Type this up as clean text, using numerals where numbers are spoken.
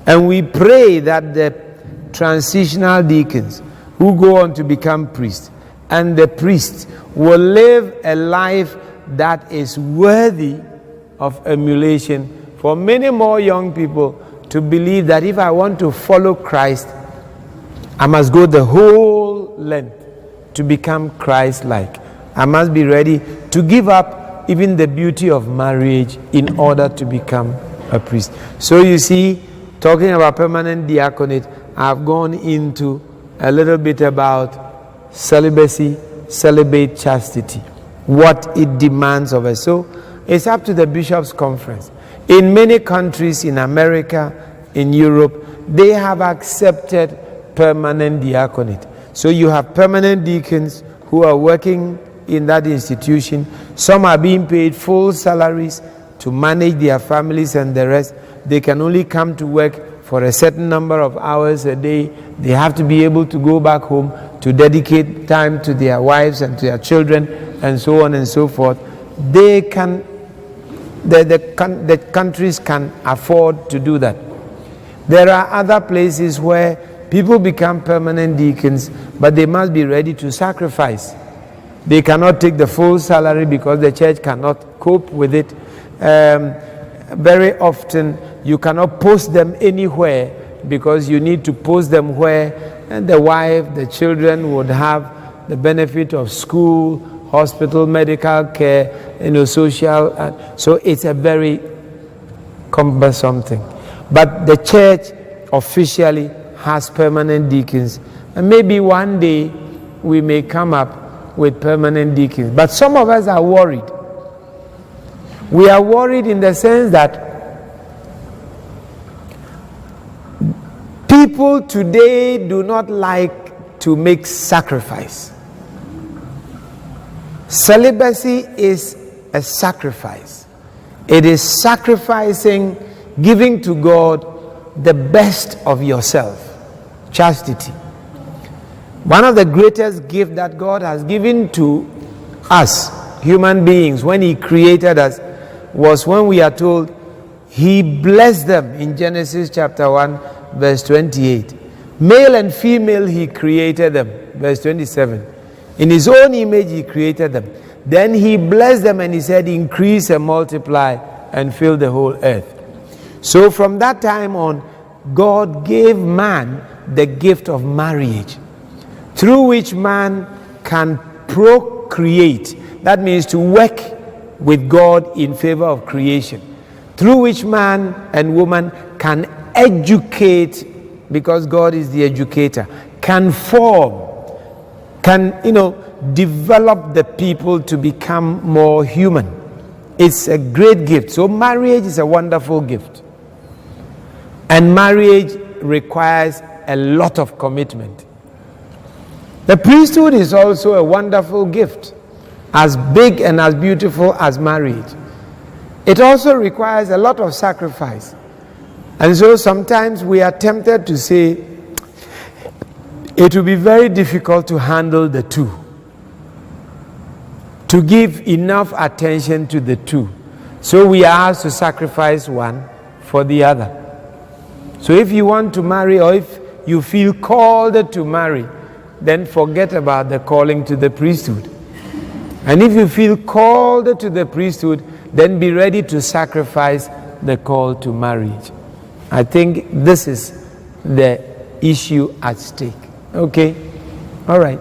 And we pray that the transitional deacons who go on to become priests and the priests will live a life that is worthy of emulation for many more young people to believe that if I want to follow Christ, I must go the whole length to become Christ-like. I must be ready to give up even the beauty of marriage in order to become a priest. So you see, talking about permanent diaconate, I've gone into a little bit about celibacy, celibate chastity, what it demands of us. So it's up to the bishops' conference. In many countries in America, in Europe, they have accepted permanent diaconate. So you have permanent deacons who are working in that institution. Some are being paid full salaries to manage their families and the rest. They can only come to work for a certain number of hours a day. They have to be able to go back home to dedicate time to their wives and to their children and so on and so forth. They can, the countries can afford to do that. There are other places where people become permanent deacons, but they must be ready to sacrifice. They cannot take the full salary because the church cannot cope with it. Very often, you cannot post them anywhere because you need to post them where the wife, the children would have the benefit of school, hospital, medical care, social. So it's a very cumbersome thing. But the church officially has permanent deacons, and maybe one day we may come up with permanent deacons. But some of us are worried. We are worried in the sense that people today do not like to make sacrifice. Celibacy is a sacrifice. It is sacrificing, giving to God the best of yourself. Chastity. One of the greatest gifts that God has given to us, human beings, when He created us, was when we are told He blessed them in Genesis chapter 1, verse 28. Male and female He created them, verse 27. In His own image He created them. Then He blessed them and He said, increase and multiply and fill the whole earth. So from that time on, God gave man the gift of marriage, through which man can procreate. That means to work with God in favor of creation. Through which man and woman can educate, because God is the educator, can form, can, develop the people to become more human. It's a great gift. So marriage is a wonderful gift. And marriage requires a lot of commitment. The priesthood is also a wonderful gift, as big and as beautiful as marriage. It also requires a lot of sacrifice. And so sometimes we are tempted to say, it will be very difficult to handle the two, to give enough attention to the two. So we are asked to sacrifice one for the other. So if you want to marry, or if you feel called to marry, then forget about the calling to the priesthood. And if you feel called to the priesthood, then be ready to sacrifice the call to marriage. I think this is the issue at stake. Okay? All right.